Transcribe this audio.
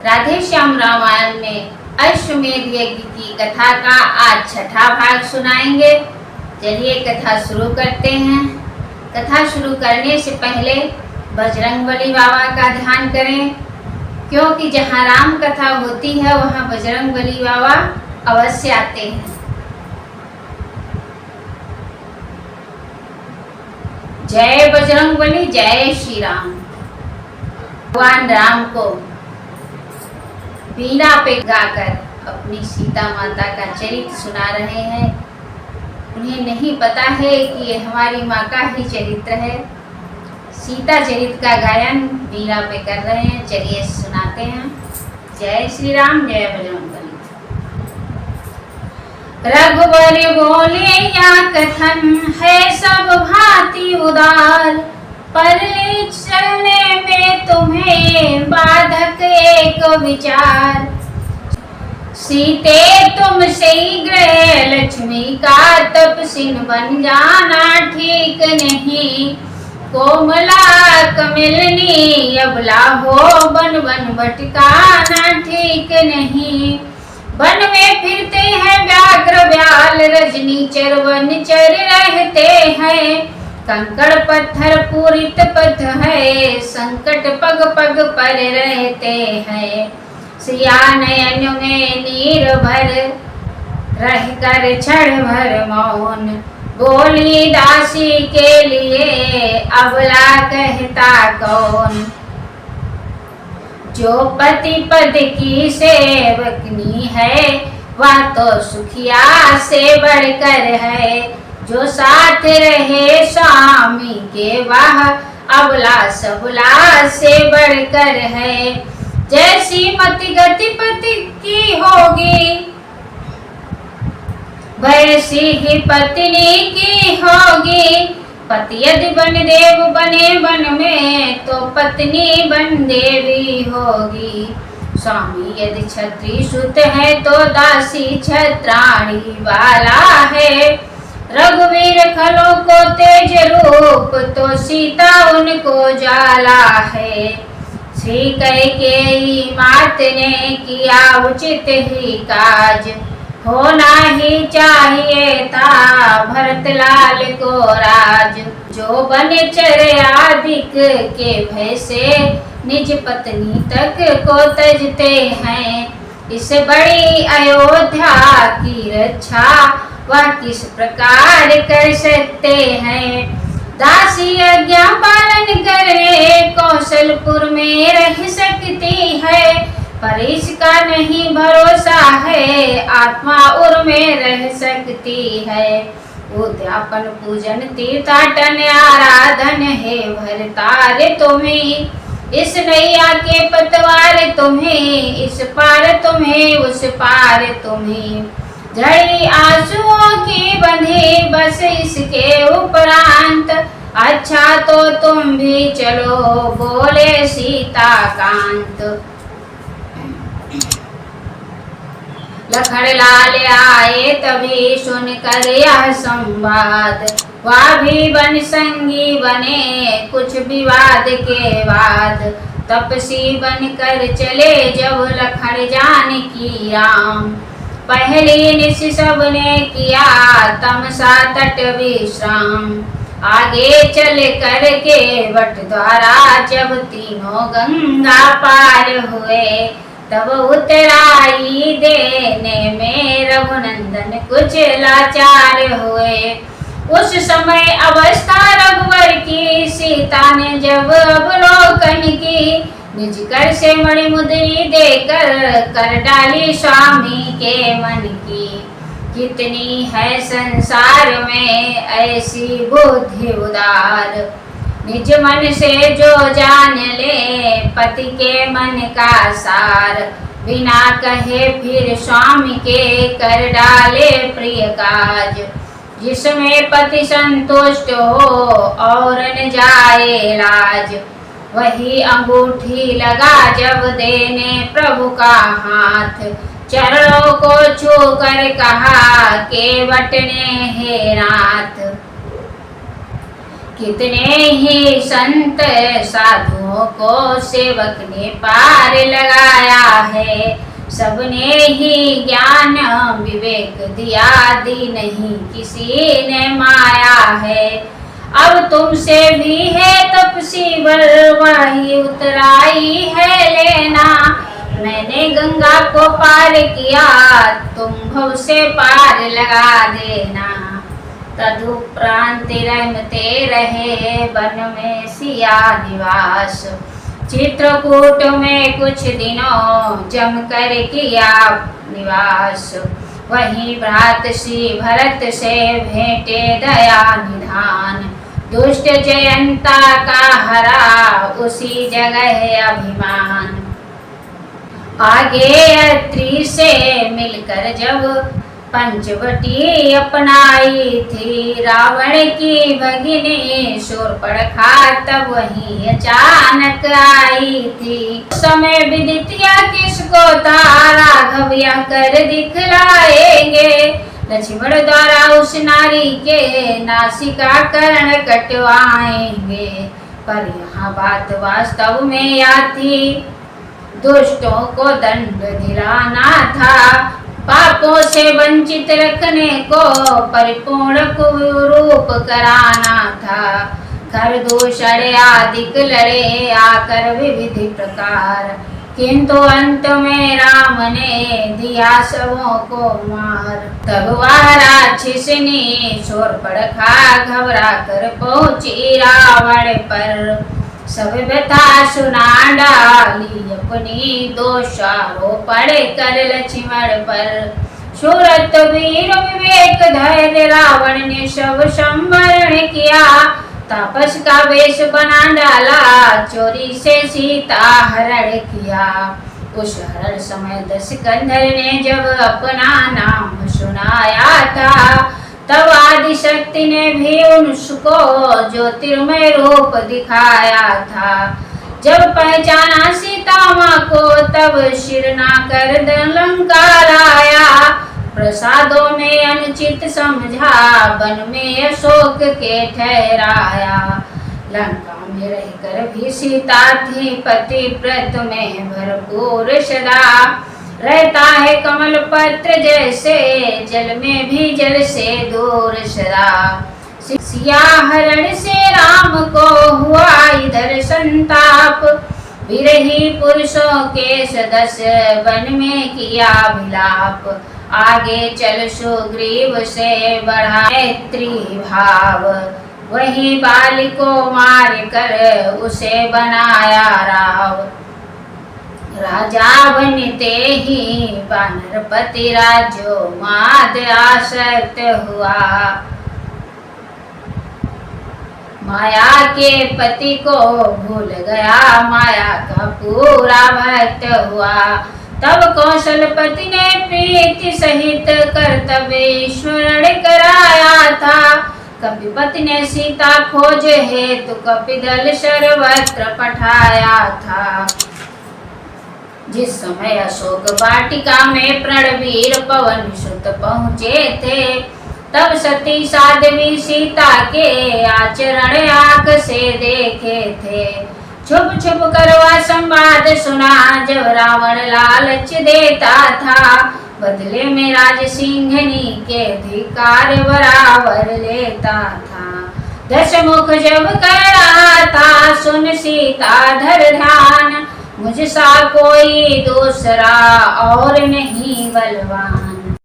राधे श्याम रामायण में अश्वमेध यज्ञ की कथा का आज छठा भाग सुनाएंगे। चलिए कथा शुरू करते हैं। कथा शुरू करने से पहले बजरंगबली बाबा का ध्यान करें, क्योंकि जहाँ राम कथा होती है वहाँ बजरंगबली बाबा अवश्य आते हैं। जय बजरंगबली, जय श्री राम। भगवान राम को वीणा पे गाकर अपनी सीता माता का चरित्र सुना रहे हैं। उन्हें नहीं पता है कि ये हमारी माँ का ही चरित्र है। सीता चरित्र का गायन वीणा पे कर रहे हैं। चलिए सुनाते हैं। जय श्री राम, जय बजरंगबली। रघुवर बोले या कथन है सब भांति उदार, पर चलने में तुम्हें बाधक एक विचार। सीते तुम शीघ्र लक्ष्मी का तपसिन बन जाना ठीक नहीं। कोमला कमलनी अबला हो बन बन भटकाना ठीक नहीं। वन में फिरते हैं व्याघ्र व्याल, रजनी चरवन चर रहते हैं। कंकड़ पत्थर पूरित पथ है, संकट पग पग पर रहते हैं। सिया नयन में नीर भर रहकर क्षण भर मौन, बोली दासी के लिए अबला कहता कौन। जो पति पद की सेवकनी है वह तो सुखिया से बढ़कर है। जो साथ रहे स्वामी के वह अबला सबला से बढ़कर है। जैसी मति गति पति की होगी वैसी ही पत्नी की होगी। पति यदि बन देव बने वन में तो पत्नी बन देवी होगी। स्वामी यदि छत्री सुत है तो दासी छत्राणी वाला है। रघुवीर खलों को तेज रूप तो सीता उनको जाला है। श्री कैकेयी मात ने किया उचित ही काज, होना ही चाहिए था भरत लाल को राज। जो बने चर आदिक के भय से निज पत्नी तक को तजते हैं। इस बड़ी अयोध्या की रक्षा वह किस प्रकार कर सकते हैं। दासी आज्ञा पालन करे कौशलपुर में रह सकती है, पर इसका नहीं भरोसा है आत्मा उर में रह सकती है। उद्यापन पूजन तीर्थाटन आराधन है भरतार तुम्हें। इस नैया के पतवार तुम्हें, इस पार तुम्हें उस पार तुम्हें। झड़ी आंसुओं की बंधी बस इसके उपरांत, अच्छा तो तुम भी चलो बोले सीता कांत। लखन लाल आए तभी सुनकर यह संवाद, वह भी वन संगी बने कुछ विवाद के बाद। तपसी बनकर चले जब लखन जानकी राम, पहली निश सबने किया तमसा तट विश्राम। आगे चल कर के वट द्वारा जब तीनों गंगा पार हुए, तब उतराई देने में रघुनंदन कुछ लाचार हुए। उस समय अवस्था रघुवर की सीता ने जब अवलोकन की, निज कर से मणि मुद्री देकर कर डाली स्वामी के मन की। कितनी है संसार में ऐसी बुद्धि उदार, निज मन से जो जान ले पति के मन का सार। बिना कहे फिर स्वामी के कर डाले प्रिय काज, जिसमें पति संतुष्ट हो और न जाए लाज। वही अंगूठी लगा जब देने प्रभु का हाथ, चरणों को छू कर कहा केवट ने हे नाथ। कितने ही संत साधुओं को सेवक ने पार लगाया है, सबने ही ज्ञान विवेक दिया, दी नहीं किसी ने माया है। अब तुमसे भी है तपसी वही उतराई है लेना, मैंने गंगा को पार किया, तुम भव से पार लगा देना। तदुपरांत रहमते रहे वन में सिया निवास, चित्रकूट में कुछ दिनों जम कर किया निवास। वहीं भ्रात श्री भरत से भेंटे दया निधान, दुष्ट जयंता का हरा उसी जगह अभिमान। आगे अत्रि से मिलकर जब पंचवटी अपनाई थी, रावण की भगिनी शूर्पणखा तब वहीं अचानक आई थी। समय विदितिया किसको था, राघव यह कर दिखलाएंगे, लक्ष्मण द्वारा उस नारी के नासिका कर्ण कटवाएंगे। पर यहाँ बात वास्तव में या थी, दुष्टों को दंड दिलाना था, पापों से वंचित रखने को परिपूर्ण रूप कराना था। खर दूषण आदिक लड़े आकर विविध प्रकार, किंतु अंत में राम ने दिया सबों को मार। तब वह राक्षसनी शूर्पणखा घबरा कर पहुंची रावण पर, सब व्यथा सुना डाली अपनी दोषारोपण कर लक्ष्मण पर। शूरत वीर विवेक धैर्य रावण ने सब संवरण किया, तापस का वेश बना डाला, चोरी से सीता हरण किया। उस हरण समय दशकंधर ने जब अपना नाम सुनाया था, तब आदि शक्ति ने भी उसको ज्योतिर्मय रूप दिखाया था। जब पहचाना सीता माँ को तब शिरना कर लंकार आया, प्रसादों में अनुचित समझा, वन में अशोक के ठहराया। लंका में रहकर भी सीता थी पतिव्रत में भरपूर सदा, रहता है कमल पत्र जैसे, जल में भी जल से दूर सदा। सिया हरण से राम को हुआ इधर संताप, विरही पुरुषों के सदस्य वन में किया विलाप। आगे चल सुग्रीव से बढ़ा मैत्री भाव, वही बाली को मार कर उसे बनाया राव। राजा बनते ही वानरपति राज्यो माद आसक्त हुआ, माया के पति को भूल गया, माया का पूरा भक्त हुआ। तब कौशलपति ने प्रीति सहित कर्तव्य स्मरण कराया था, कपिपति ने सीता खोज हेतु कपिदल सर्वत्र पठाया था। जिस समय अशोक वाटिका में प्रणवीर पवन सुत पहुँचे थे, तब सती साध्वी सीता के आचरण आँख से देखे थे। छुप छुप कर वह संवाद सुना, जब रावण लालच देता था, बदले में राज सिंहनी के अधिकार बराबर लेता था। दशमुख जब कर रहा था, सुन सीता धर ध्यान, मुझसा कोई दूसरा और नहीं बलवान।